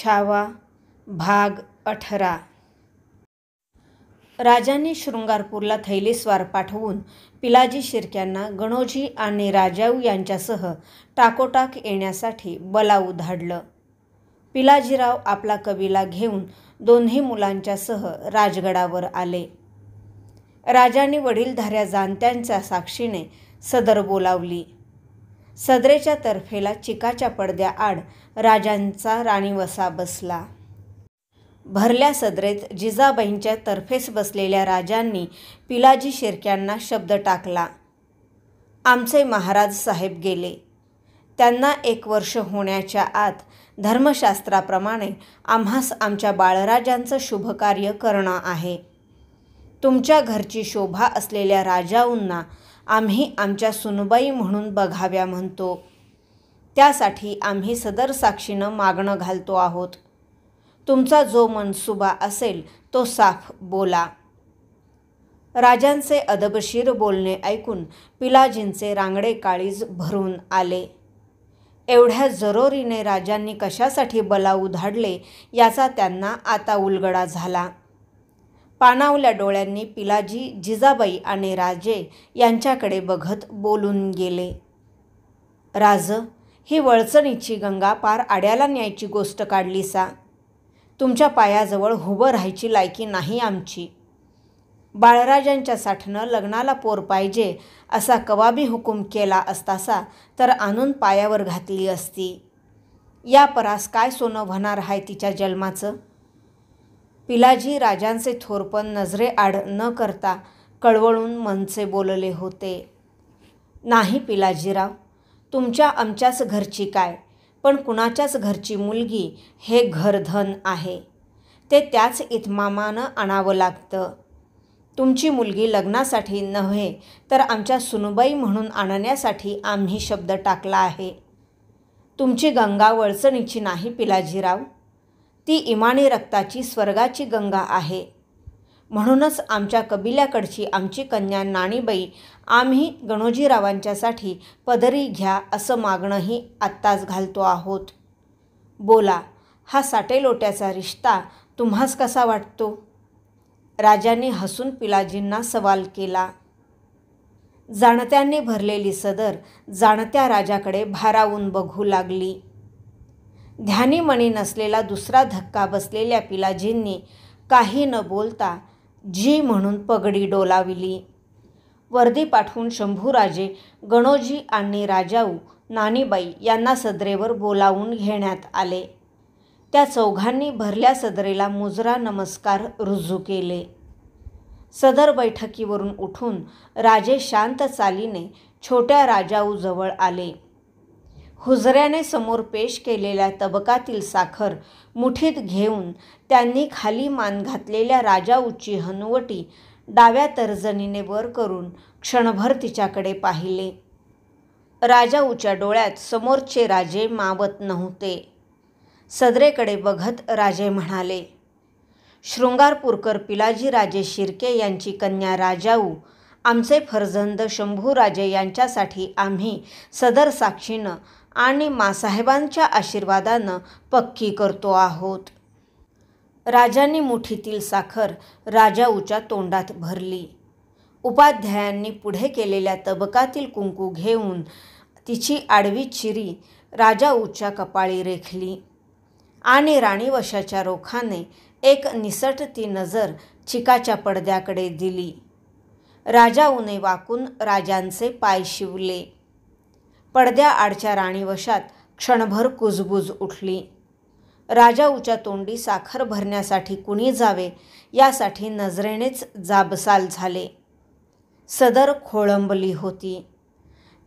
छावा भाग 18. राजांनी शृंगारपूरला थैलीस्वार पाठवून पिलाजी शिर्क्यांना गणोजी आणि राजाऊ यांच्यासह टाकोटाक येण्यासाठी बलाऊ धाडलं. पिलाजीराव आपला कबिला घेऊन दोन्ही मुलांच्यासह राजगडावर आले. राजांनी वडीलधाऱ्या जाणत्यांच्या साक्षीने सदर बोलावली. सदरेच्या तर्फेला चिकाच्या पडद्याआड राजांचा राणीवसा बसला. भरल्या सदरेत जिजाबाईंच्या तर्फेस बसलेल्या राजांनी पिलाजी शिर्क्यांना शब्द टाकला. आमचे महाराज साहेब गेले. त्यांना 1 वर्ष होण्याच्या आत धर्मशास्त्राप्रमाणे आम्हास आमच्या बाळराजांचं शुभकार्य करणं आहे. तुमच्या घरची शोभा असलेल्या राजाऊंना आम्ही आमच्या सुनबाई म्हणून बघाव्या म्हणतो. त्यासाठी आम्ही सदर साक्षीनं मागणं घालतो आहोत. तुमचा जो मनसुबा असेल तो साफ बोला. राजांचे अदबशीर बोलणे ऐकून पिलाजींचे रांगडे काळीज भरून आले. एवढ्या जरोरीने राजांनी कशासाठी बलाऊ धाडले याचा त्यांना आता उलगडा झाला. पाणावल्या डोळ्यांनी पिलाजी जिजाबाई आणि राजे यांच्याकडे बघत बोलून गेले. राज, ही वळचणीची गंगा पार आड्याला न्यायची गोष्ट काढली सा. तुमच्या पायाजवळ उभं राहायची लायकी नाही आमची. बाळराजांच्या साठनं लग्नाला पोर पाहिजे असा कवाबी हुकूम केला असतासा तर आणून पायावर घातली असती. या परास काय सोनं होणार आहे तिच्या जन्माचं. पिलाजी राजांचे थोरपण नजरेआड न करता कळवळून मनचे बोलले होते. नाही पिलाजीराव, तुमच्या आमच्याच घरची काय, पण कुणाच्याच घरची मुलगी हे घरधन आहे. ते त्याच इतमामानं आणावं लागतं. तुमची मुलगी लग्नासाठी नव्हे तर आमच्या सुनबाई म्हणून आणण्यासाठी आम्ही शब्द टाकला आहे. तुमची गंगा वळचणीची नाही पिलाजीराव, ती इमानी रक्ताची स्वर्गाची गंगा आहे. म्हणूनच आमच्या कबिल्याकडची आमची कन्या नाणीबाई आम्ही गणोजीरावांच्यासाठी पदरी घ्या असं मागणंही आत्ताच घालतो आहोत. बोला, हा साटेलोट्याचा रिश्ता तुम्हास कसा वाटतो. राजांनी हसून पिलाजींना सवाल केला. जाणत्यांनी भरलेली सदर जाणत्या राजाकडे भारावून बघू लागली. ध्यानीमणी नसलेला दुसरा धक्का बसलेल्या पिलाजींनी काही न बोलता जी म्हणून पगडी डोलाविली. वर्दी पाठवून शंभूराजे, गणोजी आणि राजाऊ नानीबाई यांना सदरेवर बोलावून घेण्यात आले. त्या चौघांनी भरल्या सदरेला मुजरा नमस्कार रुजू केले. सदर बैठकीवरून उठून राजे शांत चालीने छोट्या राजाऊजवळ आले. हुजऱ्याने समोर पेश केलेल्या तबकातील साखर मुठीत घेऊन त्यांनी खाली मान घातलेल्या राजाऊची हनुवटी डाव्या तर्जनीने वर करून क्षणभर तिच्याकडे पाहिले. राजाऊच्या डोळ्यात समोरचे राजे मावत नव्हते. सदरेकडे बघत राजे म्हणाले, शृंगारपूरकर पिलाजीराजे शिर्के यांची कन्या राजाऊ, आमचे फर्जंद शंभूराजे यांच्यासाठी आम्ही सदर साक्षीनं आणि मासाहेबांच्या आशीर्वादानं पक्की करतो आहोत. राजांनी मुठीतील साखर राजाऊच्या तोंडात भरली. उपाध्यायांनी पुढे केलेल्या तबकातील कुंकू घेऊन तिची आडवी चिरी राजाऊच्या कपाळी रेखली आणि राणीवशाच्या रोखाने एक निसटती नजर चिकाच्या पडद्याकडे दिली. राजाऊने वाकून राजांचे पाय शिवले. पडद्याआडच्या राणीवशात क्षणभर कुजबूज उठली. राजाऊच्या तोंडी साखर भरण्यासाठी कुणी जावे यासाठी नजरेनेच जाबसाल झाले. सदर खोळंबली होती.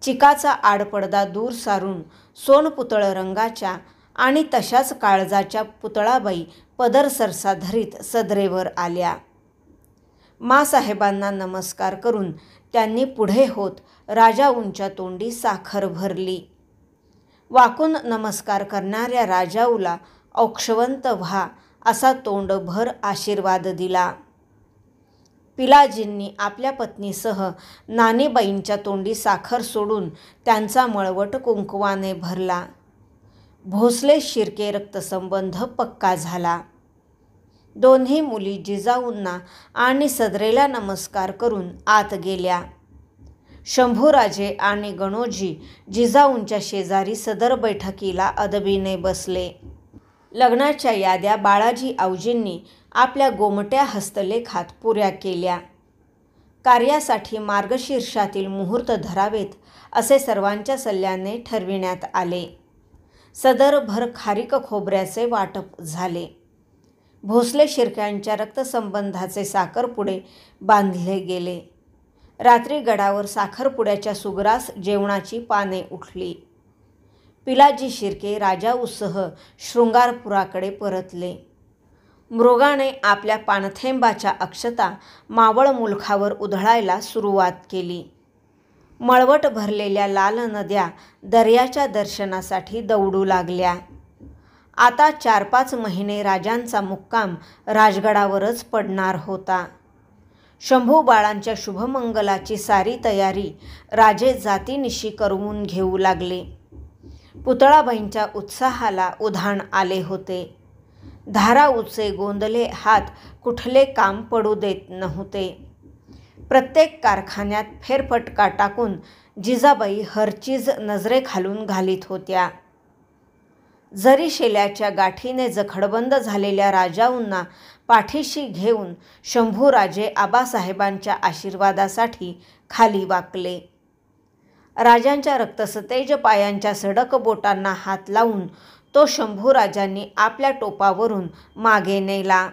चिकाचा आडपडदा दूर सारून सोनपुतळ रंगाच्या आणि तशाच काळजाच्या पुतळाबाई पदर सरसा धरीत सदरेवर आल्या. मासाहेबांना नमस्कार करून त्यांनी पुढे होत राजाऊंच्या तोंडी साखर भरली. वाकून नमस्कार करणाऱ्या राजाऊला औक्षवंत व्हा असा तोंडभर आशीर्वाद दिला. पिलाजींनी आपल्या पत्नीसह नानीबाईंच्या तोंडी साखर सोडून त्यांचा मळवट कुंकवाने भरला. भोसले शिर्के रक्तसंबंध पक्का झाला. दोन्ही मुली जिजाऊंना आणि सदरेला नमस्कार करून आत गेल्या. शंभूराजे आणि गणोजी जिजाऊंच्या शेजारी सदर बैठकीला अदबीने बसले. लग्नाच्या याद्या बाळाजी आऊजींनी आपल्या गोमट्या हस्तलेखात पुऱ्या केल्या. कार्यासाठी मार्गशीर्षातील मुहूर्त धरावेत असे सर्वांच्या सल्ल्याने ठरविण्यात आले. सदरभर खारीक खोबऱ्याचे वाटप झाले. भोसले शिर्क्यांच्या रक्तसंबंधाचे साखरपुडे बांधले गेले. रात्री गडावर साखरपुड्याच्या सुग्रास जेवणाची पाने उठली. पिलाजी शिर्के राजाऊसह शृंगारपुराकडे परतले. मृगाने आपल्या पाणथेंबाच्या अक्षता मावळ मुलखावर उधळायला सुरुवात केली. मळवट भरलेल्या लाल नद्या दर्याच्या दर्शनासाठी दौडू लागल्या. आता 4-5 महिने राजांचा मुक्काम राजगडावरच पडणार होता. शंभू बाळांच्या शुभमंगलाची सारी तयारी राजे जातीनिशी करवून घेऊ लागले. पुतळाबाईंच्या उत्साहाला उधाण आले होते. धाराऊचे गोंदले हात कुठले काम पडू देत नव्हते. प्रत्येक कारखान्यात फेरफटका टाकून जिजाबाई हरचीज नजरेखालून घालीत होत्या. जरी शेल्याच्या गाठीने जखडबंद झालेल्या राजाऊंना पाठीशी घेऊन शंभूराजे आबासाहेबांच्या आशीर्वादासाठी खाली वाकले. राजांच्या रक्तसतेज पायांच्या सडक बोटांना हात लावून तो शंभूराजांनी आपल्या टोपावरून मागे नेला.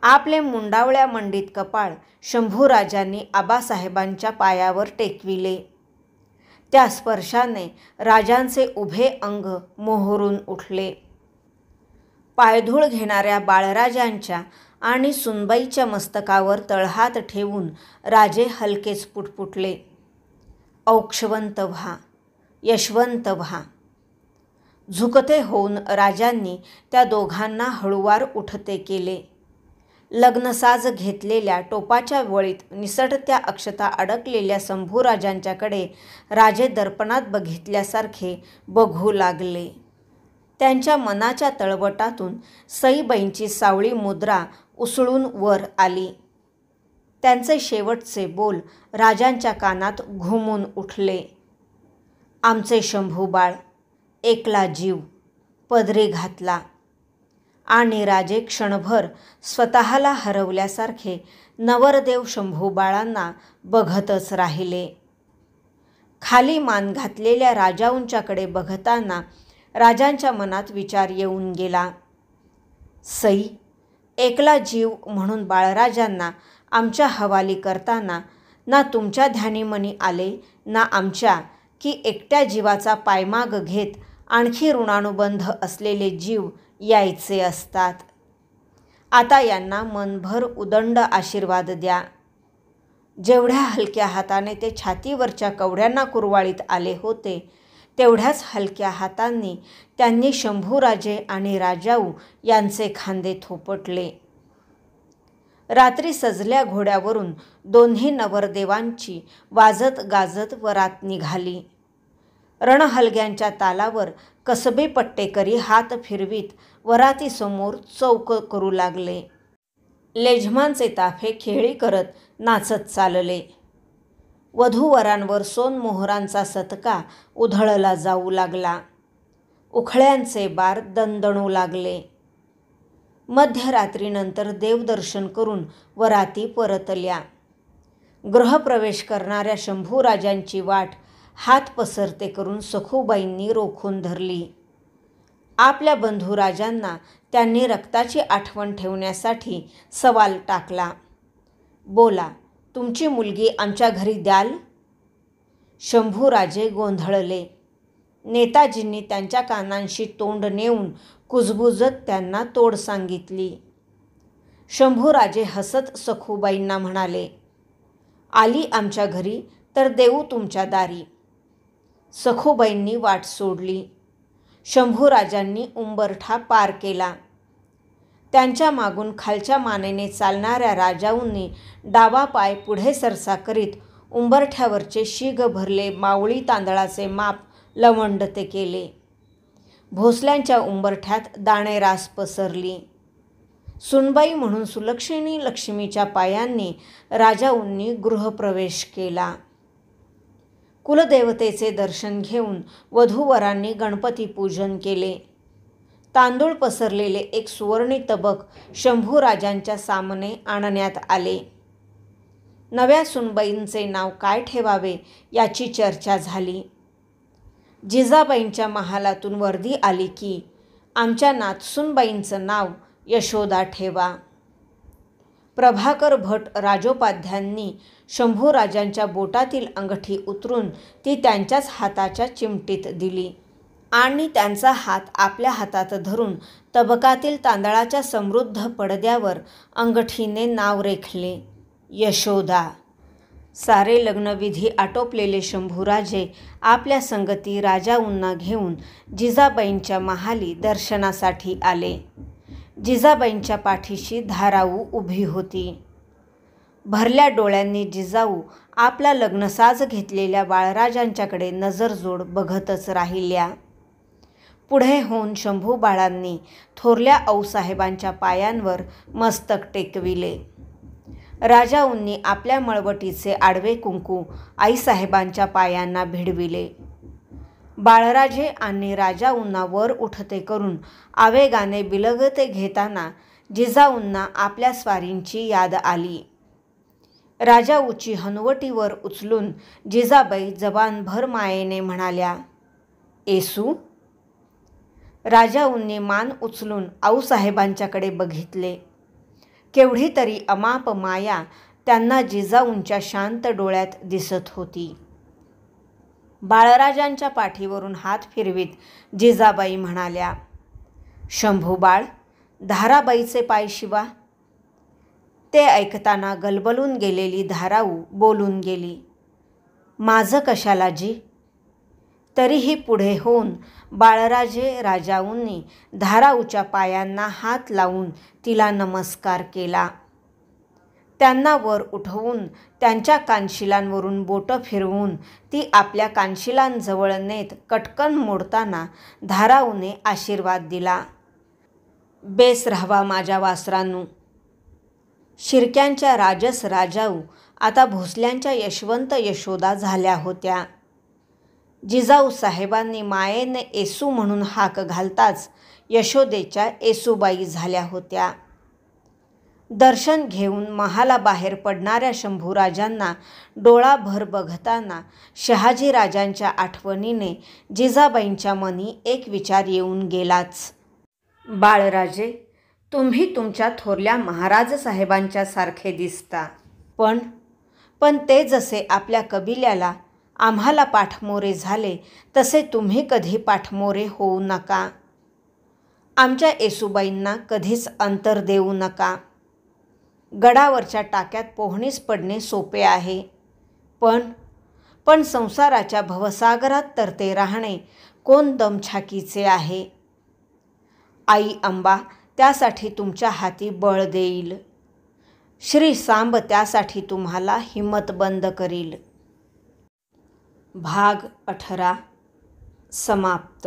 आपले मुंडावळ्या मंडित कपाळ शंभूराजांनी आबासाहेबांच्या पायावर टेकविले. त्या स्पर्शाने राजांचे उभे अंग मोहरून उठले. पायधूळ घेणाऱ्या बाळराजांच्या आणि सुनबाईच्या मस्तकावर तळहात ठेवून राजे हलकेच पुटपुटले. औक्षवंत व्हा, यशवंत व्हा. झुकते होऊन राजांनी त्या दोघांना हळूवार उठते केले. लग्नसाज घेतलेल्या टोपाच्या वळीत निसटत्या अक्षता अडकलेल्या शंभूराजांच्याकडे राजे दर्पणात बघितल्यासारखे बघू लागले. त्यांच्या मनाच्या तळवटातून सईबाईंची सावळी मुद्रा उसळून वर आली. त्यांचे शेवटचे बोल राजांच्या कानात घुमून उठले. आमचे शंभूबाळ एकला जीव पदरी घातला. आणि राजे क्षणभर स्वतःला हरवल्यासारखे नवरदेव शंभूबाळांना बघतच राहिले. खाली मान घातलेल्या राजाऊंच्याकडे बघताना राजांच्या मनात विचार येऊन गेला. सई एकला जीव म्हणून बाळराजांना आमच्या हवाली करताना ना तुमच्या ध्यानीमनी आले ना आमच्या, की एकट्या जीवाचा पायमाग घेत आणखी ऋणानुबंध असलेले जीव यायचे असतात. आता यांना मनभर उदंड आशीर्वाद द्या. जेवढ्या हलक्या हाताने ते छातीवरच्या कवड्यांना कुरवाळीत आले होते तेवढ्याच हलक्या हातांनी त्यांनी शंभूराजे आणि राजाऊ यांचे खांदे थोपटले. रात्री सजल्या घोड्यावरून दोन्ही नवरदेवांची वाजत गाजत वरात निघाली. रणहलग्यांच्या तालावर कसबे पट्टेकरी हात फिरवीत वरातीसमोर चौक करू लागले. लेझमांचे ताफे खेळी करत नाचत चालले. वधूवरांवर सोनमोहरांचा सतका उधळला जाऊ लागला. उखळ्यांचे बार दणदणू लागले. मध्यरात्रीनंतर देवदर्शन करून वराती परतल्या. गृहप्रवेश करणाऱ्या शंभूराजांची वाट हात पसरते करून सखूबाईंनी रोखून धरली. आपल्या बंधुराजांना त्यांनी रक्ताची आठवण ठेवण्यासाठी सवाल टाकला. बोला, तुमची मुलगी आमच्या घरी द्याल? शंभूराजे गोंधळले. नेताजींनी त्यांच्या कानांशी तोंड नेऊन कुजबुजत त्यांना तोड सांगितली. शंभूराजे हसत सखूबाईंना म्हणाले, आली आमच्या घरी तर देऊ तुमच्या दारी. सखूबाईंनी वाट सोडली. शंभूराजांनी उंबरठा पार केला. त्यांच्या मागून खालच्या मानेने चालणाऱ्या राजाऊंनी डावा पाय पुढे सरसा करीत उंबरठ्यावरचे शीग भरले मावळी तांदळाचे माप लवंडते केले. भोसल्यांच्या उंबरठ्यात दाणेरास पसरली. सुनबाई म्हणून सुलक्षणी लक्ष्मीच्या पायांनी राजाऊंनी गृहप्रवेश केला. कुलदेवतेचे दर्शन घेऊन वधूवरांनी गणपती पूजन केले. तांदूळ पसरलेले एक सुवर्णी तबक शंभूराजांच्या सामने आणण्यात आले. नव्या सुनबाईंचे नाव काय ठेवावे याची चर्चा झाली. जिजाबाईंच्या महालातून वर्दी आली की आमच्या नातसूनबाईंचं नाव यशोदा ठेवा. प्रभाकर भट राजोपाध्यांनी शंभूराजांच्या बोटातील अंगठी उतरून ती त्यांच्याच हाताच्या चिमटीत दिली आणि त्यांचा हात आपल्या हातात धरून तबकातील तांदळाच्या समृद्ध पडद्यावर अंगठीने नाव रेखले, यशोदा. सारे लग्नविधी आटोपलेले शंभूराजे आपल्या संगती राजाऊंना घेऊन जिजाबाईंच्या महाली दर्शनासाठी आले. जिजाबाईंच्या पाठीशी धाराऊ उभी होती. भरल्या डोळ्यांनी जिजाऊ आपला लग्नसाज घेतलेल्या बाळराजांच्याकडे नजरजोड बघतच राहिल्या. पुढे होऊन शंभू बाळांनी थोरल्या आऊसाहेबांच्या पायांवर मस्तक टेकविले. राजाऊंनी आपल्या मळवटीचे आडवे कुंकू आईसाहेबांच्या पायांना भिडविले. बाळराजे आणि राजाऊंना वर उठते करून आवेगाने बिलगते घेताना जिजाऊंना आपल्या स्वारींची याद आली. राजाऊची हनुवटीवर उचलून जिजाबाई जबानभर मायेने म्हणाल्या, येसू. राजाऊंनी मान उचलून आऊसाहेबांच्याकडे बघितले. केवढी तरी अमाप माया त्यांना जिजाऊंच्या शांत डोळ्यात दिसत होती. बाळराजांच्या पाठीवरून हात फिरवीत जिजाबाई म्हणाल्या, शंभू बाळ, धाराबाईचे पाय शिवा. ते ऐकताना गलबलून गेलेली धाराऊ बोलून गेली, माझं कशाला जी. तरीही पुढे होऊन बाळराजे राजाऊंनी धाराऊच्या पायांना हात लावून तिला नमस्कार केला. त्यांना वर उठवून त्यांच्या कानशिलांवरून बोटं फिरवून ती आपल्या कानशिलांजवळ नेत कटकन मोडताना धाराऊने आशीर्वाद दिला, बेस राहावा माझ्या वासरांनू. शिर्क्यांच्या राजस राजाऊ आता भोसल्यांच्या यशवंत यशोदा झाल्या होत्या. जिजाऊ साहेबांनी मायेने येसू म्हणून हाक घालताच यशोदेच्या येसूबाई झाल्या होत्या. दर्शन घेऊन महालाबाहेर पडणाऱ्या शंभूराजांना डोळाभर बघताना शहाजीराजांच्या आठवणीने जिजाबाईंच्या मनी एक विचार येऊन गेलाच. बाळराजे, तुम्ही तुमच्या थोरल्या महाराज साहेबांच्या सारखे दिसता, पण ते जसे आपल्या कबिल्याला आम्हाला पाठमोरे झाले तसे तुम्ही कधी पाठमोरे होऊ नका. आमच्या येसूबाईंना कधीच अंतर देऊ नका. गडावरच्या टाक्यात पोहणीस पडणे सोपे आहे, पण संसाराच्या भवसागरात तरते राहणे कोण दमछाकीचे आहे. आई अंबा त्यासाठी तुमच्या हाती बळ देईल. श्री सांब त्यासाठी तुम्हाला हिम्मतबंद करील. भाग 18 समाप्त.